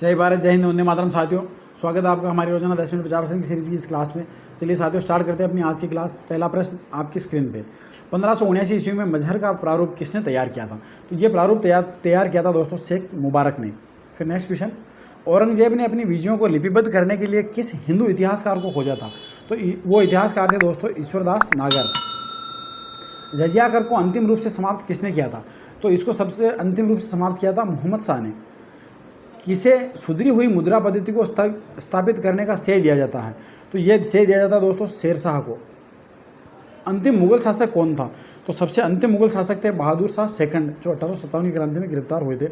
जय भारत, जय हिंद, वंदे मातरम। साथियों, स्वागत है आपका हमारी रोजाना 10 मिनट 50% की सीरीज की इस क्लास में। चलिए साथियों, स्टार्ट करते हैं अपनी आज की क्लास। पहला प्रश्न आपकी स्क्रीन पे, 1579 ईस्वी में मजहर का प्रारूप किसने तैयार किया था? तो ये प्रारूप तैयार किया था दोस्तों शेख मुबारक ने। फिर नेक्स्ट क्वेश्चन, औरंगजेब ने अपनी विजयों को लिपिबद्ध करने के लिए किस हिंदू इतिहासकार को खोजा था? तो वो इतिहासकार थे दोस्तों ईश्वरदास नागर। जजिया कर को अंतिम रूप से समाप्त किसने किया था? तो इसको सबसे अंतिम रूप से समाप्त किया था मोहम्मद शाह ने। किसे सुधरी हुई मुद्रा पद्धति को स्थापित करने का श्रेय दिया जाता है? तो ये श्रेय दिया जाता है दोस्तों शेरशाह को। अंतिम मुगल शासक कौन था? तो सबसे अंतिम मुगल शासक थे बहादुर शाह सेकंड, जो 1857 की क्रांति में गिरफ्तार हुए थे।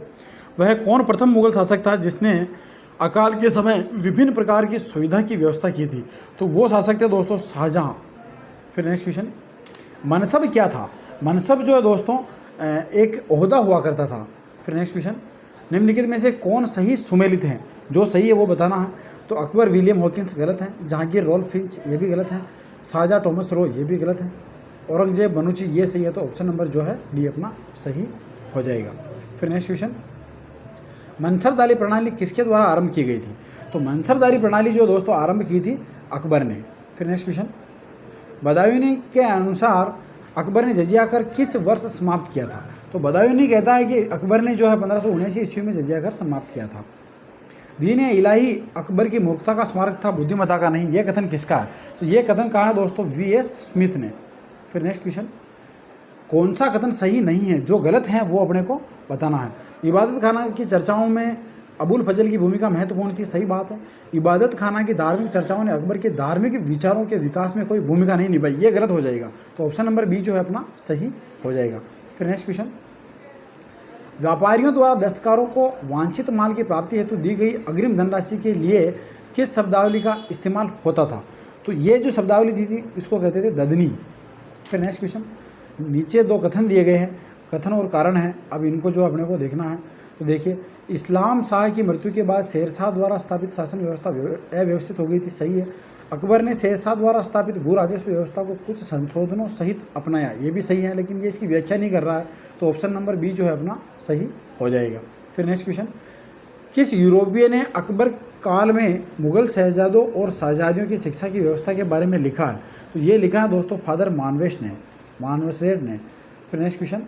वह कौन प्रथम मुगल शासक था जिसने अकाल के समय विभिन्न प्रकार की सुविधा की व्यवस्था की थी? तो वो शासक थे दोस्तों शाहजहाँ। फिर नेक्स्ट क्वेश्चन, मनसब क्या था? मनसब जो है दोस्तों एक ओहदा हुआ करता था। फिर नेक्स्ट क्वेश्चन, निम्नलिखित में से कौन सही सुमेलित है? जो सही है वो बताना है। तो अकबर विलियम हॉकिंस गलत है, जहांगीर रॉल्फ फिंच ये भी गलत है, शाहजहाँ टॉमस रो ये भी गलत है, औरंगजेब बनुची ये सही है। तो ऑप्शन नंबर जो है डी अपना सही हो जाएगा। फिर नेक्स्ट क्वेश्चन, मनसबदारी प्रणाली किसके द्वारा आरंभ की गई थी? तो मनसबदारी प्रणाली जो दोस्तों आरंभ की थी अकबर ने। फिर नेक्स्ट क्वेश्चन, बदायूनी के अनुसार अकबर ने जजिया कर किस वर्ष समाप्त किया था? तो बदायूनी कहता है कि अकबर ने जो है 1579 ईस्वी में जजिया कर समाप्त किया था। दीन इलाही अकबर की मूर्खता का स्मारक था, बुद्धिमत्ता का नहीं। ये कथन किसका है? तो ये कथन कहा है दोस्तों V.A. स्मिथ ने। फिर नेक्स्ट क्वेश्चन, कौन सा कथन सही नहीं है? जो गलत है वो अपने को बताना है। इबादत खाना की चर्चाओं में अबुल फजल की भूमिका महत्वपूर्ण थी, सही बात है। इबादत खाना की धार्मिक चर्चाओं ने अकबर के धार्मिक विचारों के विकास में कोई भूमिका नहीं निभाई, ये गलत हो जाएगा। तो ऑप्शन नंबर बी जो है अपना सही हो जाएगा। फिर नेक्स्ट क्वेश्चन, व्यापारियों द्वारा दस्तकारों को वांछित माल की प्राप्ति हेतु दी गई अग्रिम धनराशि के लिए किस शब्दावली का इस्तेमाल होता था? तो ये जो शब्दावली थी इसको कहते थे ददनी। फिर नेक्स्ट क्वेश्चन, नीचे दो कथन दिए गए हैं, कथन और कारण है, अब इनको जो अपने को देखना है। तो देखिए, इस्लाम शाह की मृत्यु के बाद शेरशाह द्वारा स्थापित शासन व्यवस्था अव्यवस्थित हो गई थी, सही है। अकबर ने शेरशाह द्वारा स्थापित भू राजस्व व्यवस्था को कुछ संशोधनों सहित अपनाया, ये भी सही है, लेकिन ये इसकी व्याख्या नहीं कर रहा है। तो ऑप्शन नंबर बी जो है अपना सही हो जाएगा। फिर नेक्स्ट क्वेश्चन, किस यूरोपीय ने अकबर काल में मुगल शहजादों और शहजादियों की शिक्षा की व्यवस्था के बारे में लिखा है? तो ये लिखा है दोस्तों फादर मानवेसरेट ने। फिर नेक्स्ट क्वेश्चन,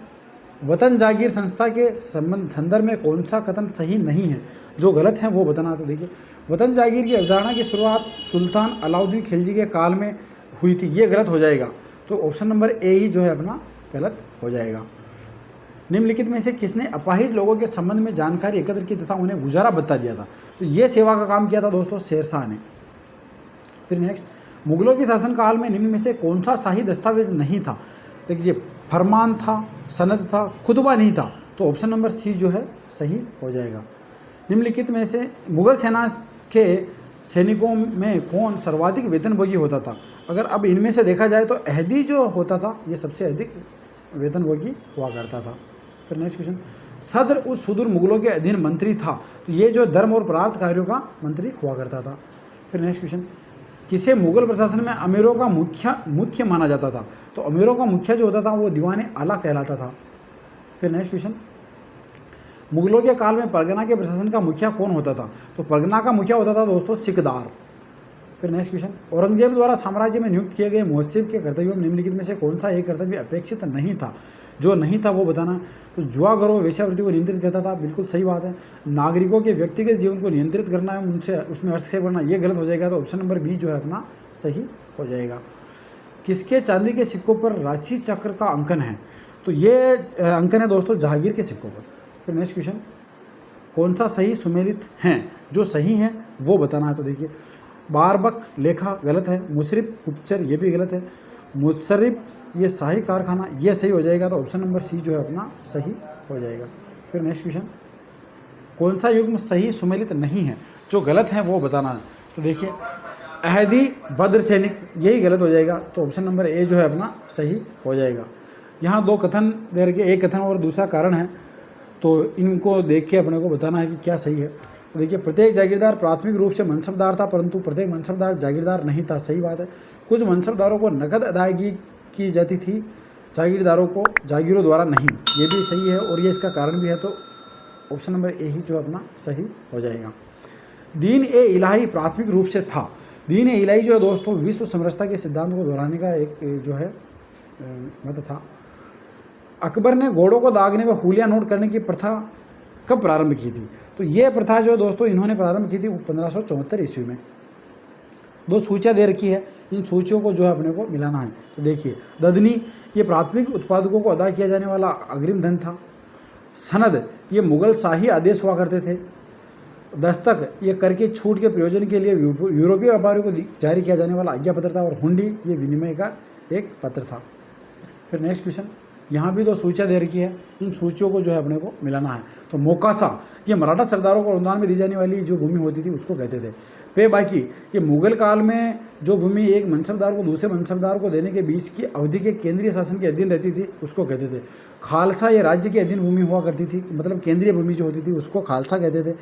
वतन जागीर संस्था के संदर्भ में कौन सा कथन सही नहीं है? जो गलत है वो बताना। तो देखिए, वतन जागीर की अवधारणा की शुरुआत सुल्तान अलाउद्दीन खिलजी के काल में हुई थी, ये गलत हो जाएगा। तो ऑप्शन नंबर ए ही जो है अपना गलत हो जाएगा। निम्नलिखित में से किसने अपाहिज लोगों के संबंध में जानकारी एकत्र की तथा उन्हें गुजारा भत्ता दिया था? तो ये सेवा का काम किया था दोस्तों शेरशाह ने। फिर नेक्स्ट, मुगलों के शासनकाल में निम्न में से कौन सा शाही दस्तावेज नहीं था? देखिए, फरमान था, सनद था, खुतबा नहीं था। तो ऑप्शन नंबर सी जो है सही हो जाएगा। निम्नलिखित में से मुगल सेना के सैनिकों में कौन सर्वाधिक वेतनभोगी होता था? अगर अब इनमें से देखा जाए तो अहदी जो होता था ये सबसे अधिक वेतनभोगी हुआ करता था। फिर नेक्स्ट क्वेश्चन, सदर उस सुदूर मुगलों के अधीन मंत्री था, तो ये जो धर्म और पदार्थ कार्यों का मंत्री हुआ करता था। फिर नेक्स्ट क्वेश्चन, किसे मुगल प्रशासन में अमीरों का मुख्य माना जाता था? तो अमीरों का मुखिया जो होता था वो दीवाने आला कहलाता था। फिर नेक्स्ट क्वेश्चन, मुगलों के काल में परगना के प्रशासन का मुखिया कौन होता था? तो परगना का मुखिया होता था दोस्तों सिकदार। फिर नेक्स्ट क्वेश्चन, औरंगजेब द्वारा साम्राज्य में नियुक्त किए गए मुहस्सिब के कर्तव्यों में निम्नलिखित में से कौन सा एक कर्तव्य अपेक्षित नहीं था? जो नहीं था वो बताना। तो जुआगरों वेश्यावृत्ति को नियंत्रित करता था, बिल्कुल सही बात है। नागरिकों के व्यक्तिगत जीवन को नियंत्रित करना है, उनसे उसमें हस्तक्षेप करना, ये गलत हो जाएगा। तो ऑप्शन नंबर बी जो है अपना सही हो जाएगा। किसके चांदी के सिक्कों पर राशि चक्र का अंकन है? तो ये अंकन है दोस्तों जहांगीर के सिक्कों पर। फिर नेक्स्ट क्वेश्चन, कौन सा सही सुमेलित हैं? जो सही है वो बताना है। तो देखिए, बारबक लेखा गलत है, मुशरिफ गुप्तचर ये भी गलत है, मुशर्रिफ ये शाही कारखाना ये सही हो जाएगा। तो ऑप्शन नंबर सी जो है अपना सही हो जाएगा। फिर नेक्स्ट क्वेश्चन, कौन सा युग्म सही सुमेलित नहीं है? जो गलत है वो बताना है। तो देखिए, अहदी बद्र सैनिक यही गलत हो जाएगा। तो ऑप्शन नंबर ए जो है अपना सही हो जाएगा। यहाँ दो कथन दे रखे, एक कथन और दूसरा कारण है, तो इनको देख के अपने को बताना है कि क्या सही है। तो देखिए, प्रत्येक जागीरदार प्राथमिक रूप से मनसबदार था, परंतु प्रत्येक मनसबदार जागीरदार नहीं था, सही बात है। कुछ मनसबदारों को नकद अदायगी की जाती थी, जागीरदारों को जागीरों द्वारा नहीं, ये भी सही है और ये इसका कारण भी है। तो ऑप्शन नंबर ए ही जो अपना सही हो जाएगा। दीन ए इलाही प्राथमिक रूप से था। दीन ए इलाही जो है दोस्तों विश्व समरसता के सिद्धांत को दोहराने का एक जो है मत था। अकबर ने घोड़ों को दागने व हुलिया नोट करने की प्रथा कब प्रारंभ की थी? तो ये प्रथा जो दोस्तों इन्होंने प्रारंभ की थी 1574 ईस्वी में। दो सूचियाँ दे रखी है, इन सूचियों को जो है अपने को मिलाना है। तो देखिए, ददनी ये प्राथमिक उत्पादकों को अदा किया जाने वाला अग्रिम धन था। सनद ये मुगल शाही आदेश हुआ करते थे। दस्तक ये कर के छूट के प्रयोजन के लिए यूरोपीय व्यापारियों को जारी किया जाने वाला आज्ञा पत्र था। और हुंडी ये विनिमय का एक पत्र था। फिर नेक्स्ट क्वेश्चन, यहाँ भी दो सूचियाँ दे रखी है, इन सूचियों को जो है अपने को मिलाना है। तो मोकासा ये मराठा सरदारों को अनुदान में दी जाने वाली जो भूमि होती थी उसको कहते थे। पे बाकी ये मुगल काल में जो भूमि एक मनसबदार को दूसरे मनसबदार को देने के बीच की अवधि के केंद्रीय शासन के अधीन रहती थी उसको कहते थे। खालसा ये राज्य के अधीन भूमि हुआ करती थी, मतलब केंद्रीय भूमि जो होती थी उसको खालसा कहते थे।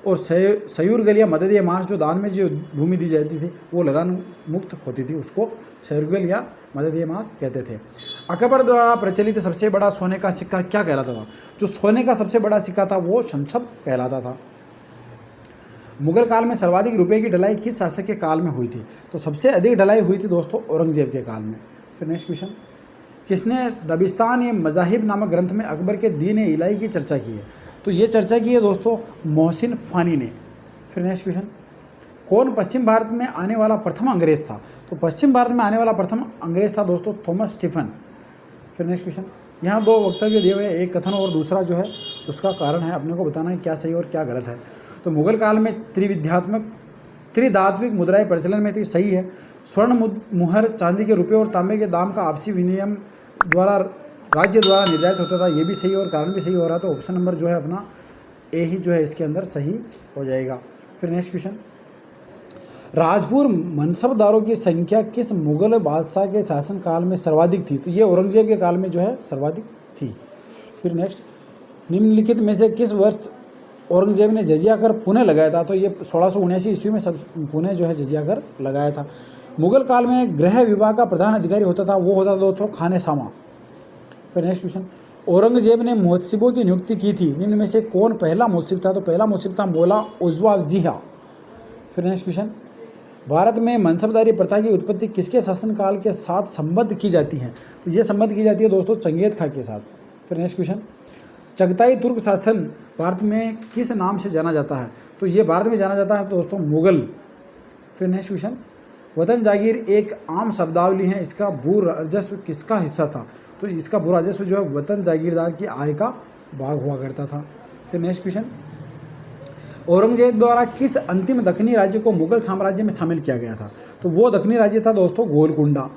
और सयूरगल या मदद या मास जो दान में जो भूमि दी जाती थी वो लगान मुक्त होती थी, उसको सयूरगल या मदद या मास कहते थे। अकबर द्वारा प्रचलित सबसे बड़ा सोने का सिक्का क्या कहलाता था? जो सोने का सबसे बड़ा सिक्का था वो शमशब कहलाता था। मुगल काल में सर्वाधिक रुपए की ढलाई किस शासक के काल में हुई थी? तो सबसे अधिक ढलाई हुई थी दोस्तों औरंगजेब के काल में। फिर नेक्स्ट क्वेश्चन, किसने दबिस्तान ये मजाहिब नामक ग्रंथ में अकबर के दीन ए इलाही की चर्चा की है? तो ये चर्चा की है दोस्तों मोहसिन फानी ने। फिर नेक्स्ट क्वेश्चन, कौन पश्चिम भारत में आने वाला प्रथम अंग्रेज था? तो पश्चिम भारत में आने वाला प्रथम अंग्रेज था दोस्तों थॉमस स्टीफन। फिर नेक्स्ट क्वेश्चन, यहाँ दो वक्तव्य दिए हुए हैं, एक कथन और दूसरा जो है उसका कारण है, अपने को बताना है क्या सही और क्या गलत है। तो मुगल काल में त्रिधात्विक मुद्राएं प्रचलन में थी, सही है। स्वर्ण मुहर चांदी के रुपये और तांबे के दाम का आपसी विनिमय द्वारा राज्य द्वारा निर्धारित होता था, ये भी सही और कारण भी सही हो रहा। तो ऑप्शन नंबर जो है अपना ए ही जो है इसके अंदर सही हो जाएगा। फिर नेक्स्ट क्वेश्चन, राजपूत मनसबदारों की संख्या किस मुगल बादशाह के शासनकाल में सर्वाधिक थी? तो ये औरंगजेब के काल में जो है सर्वाधिक थी। फिर नेक्स्ट, निम्नलिखित में से किस वर्ष औरंगजेब ने जजिया कर पुणे लगाया था? तो ये 1679 ईस्वी में पुणे जो है जजिया कर लगाया था। मुगल काल में गृह विभाग का प्रधान अधिकारी होता था, वो होता दोस्तों खानेसामा। फिर नेक्स्ट क्वेश्चन, औरंगजेब ने मुहत्सिबों की नियुक्ति की थी, निम्न में से कौन पहला मुहत्सिब था? तो पहला मुहत्सिब था मौला उजवा जिहा। फिर नेक्स्ट क्वेश्चन, भारत में मनसबदारी प्रथा की उत्पत्ति किसके शासनकाल के साथ संबद्ध की जाती है? तो ये संबद्ध की जाती है दोस्तों चंगेज खां के साथ। फिर नेक्स्ट क्वेश्चन, चगताई तुर्क शासन भारत में किस नाम से जाना जाता है? तो ये भारत में जाना जाता है दोस्तों मुगल। फिर नेक्स्ट क्वेश्चन, वतन जागीर एक आम शब्दावली है, इसका भू राजस्व किसका हिस्सा था? तो इसका भू राजस्व जो है वतन जागीरदार की आय का भाग हुआ करता था। फिर नेक्स्ट क्वेश्चन, औरंगजेब द्वारा किस अंतिम दक्षिणी राज्य को मुगल साम्राज्य में शामिल किया गया था? तो वो दक्षिणी राज्य था दोस्तों गोलकुंडा।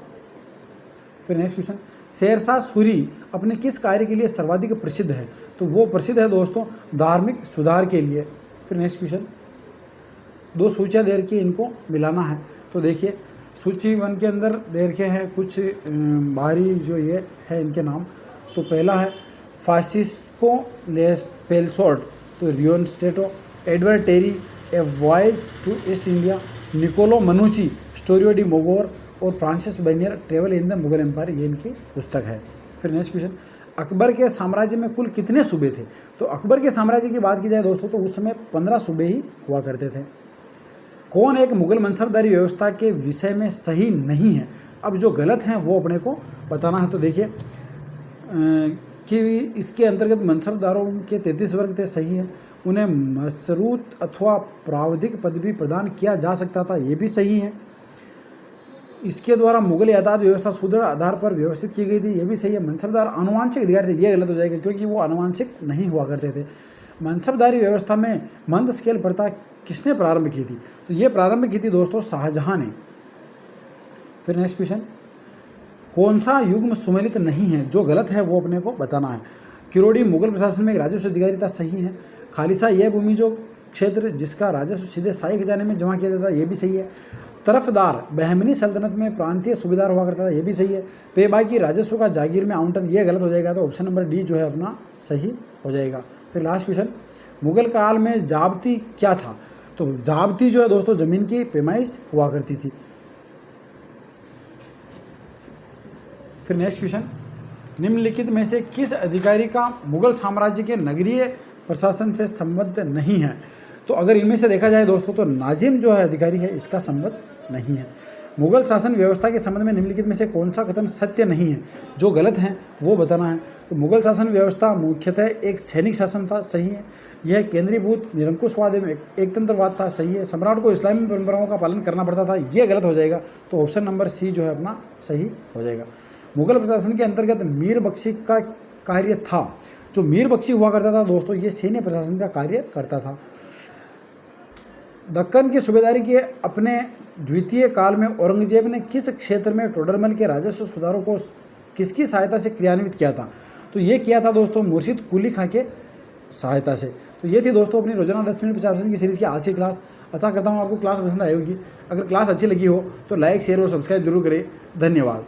फिर नेक्स्ट क्वेश्चन, शेरशाह सूरी अपने किस कार्य के लिए सर्वाधिक प्रसिद्ध है? तो वो प्रसिद्ध है दोस्तों धार्मिक सुधार के लिए। फिर नेक्स्ट क्वेश्चन, दो सूचियाँ दे रखी है, इनको मिलाना है। तो देखिए सूची 1 के अंदर दे रखे हैं कुछ बाहरी जो ये है इनके नाम। तो पहला है फ्रांसिस्को लेस्पेलसोर्ट, तो रियोन स्टेटो, Edward Terry a voyage to East India, Niccolao Manucci Storia do Mogor और Francis Bernier travel in the Mughal empire, ये इनकी पुस्तक है। फिर नेक्स्ट क्वेश्चन, अकबर के साम्राज्य में कुल कितने सूबे थे? तो अकबर के साम्राज्य की बात की जाए दोस्तों तो उस समय 15 सूबे ही हुआ करते थे। कौन एक मुगल मनसबदारी व्यवस्था के विषय में सही नहीं है? अब जो गलत हैं वो अपने को बताना है। तो देखिए कि इसके अंतर्गत मनसबदारों के 33 वर्ग थे, सही है। उन्हें मशरूत अथवा प्रावधिक पदवी प्रदान किया जा सकता था, ये भी सही है। इसके द्वारा मुगल यातायात व्यवस्था सुदृढ़ आधार पर व्यवस्थित की गई थी, ये भी सही है। मनसबदार आनुवांशिक अधिकारी थे, ये गलत हो जाएगा क्योंकि वो आनुवांशिक नहीं हुआ करते थे। मनसबदारी व्यवस्था में मंद स्केल प्रथा किसने प्रारंभ की थी? तो ये प्रारंभ की थी दोस्तों शाहजहां ने। फिर नेक्स्ट क्वेश्चन, कौन सा युग्म सुमेलित नहीं है? जो गलत है वो अपने को बताना है। किरोड़ी मुगल प्रशासन में एक राजस्व अधिकारी था, सही है। खालिसा यह भूमि जो क्षेत्र जिसका राजस्व सीधे शाही खजाने में जमा किया जाता है, ये भी सही है। तरफदार बहमनी सल्तनत में प्रांतीय सूबेदार हुआ करता था, ये भी सही है। पेबाकी राजस्व का जागीर में आवंटन, ये गलत हो जाएगा। तो ऑप्शन नंबर डी जो है अपना सही हो जाएगा। फिर लास्ट क्वेश्चन, मुगल काल में जाब्ती क्या था? तो जाब्ती जो है दोस्तों ज़मीन की पैमाइश हुआ करती थी। फिर नेक्स्ट क्वेश्चन, निम्नलिखित में से किस अधिकारी का मुगल साम्राज्य के नगरीय प्रशासन से संबद्ध नहीं है? तो अगर इनमें से देखा जाए दोस्तों, तो नाजिम जो है अधिकारी है, इसका संबंध नहीं है। मुगल शासन व्यवस्था के संबंध में निम्नलिखित में से कौन सा कथन सत्य नहीं है, जो गलत है वो बताना है। तो मुगल शासन व्यवस्था मुख्यतः एक सैनिक शासन था, सही है। यह केंद्रीभूत निरंकुशवाद एवं एकतंत्रवाद था, सही है। सम्राट को इस्लामी परंपराओं का पालन करना पड़ता था, ये गलत हो जाएगा। तो ऑप्शन नंबर सी जो है अपना सही हो जाएगा। मुगल प्रशासन के अंतर्गत मीर बख्शी का कार्य था। जो मीर बख्शी हुआ करता था दोस्तों, ये सैन्य प्रशासन का कार्य करता था। दक्कन की सूबेदारी के अपने द्वितीय काल में औरंगजेब ने किस क्षेत्र में टोडरमल के राजस्व सुधारों को किसकी सहायता से क्रियान्वित किया था? तो ये किया था दोस्तों मुर्शिद कुली खां के सहायता से। तो ये थी दोस्तों अपनी रोजाना 10 मिनट 50% की सीरीज़ की आज की क्लास। आशा करता हूँ आपको क्लास पसंद आई होगी। अगर क्लास अच्छी लगी हो तो लाइक, शेयर और सब्सक्राइब जरूर करें। धन्यवाद।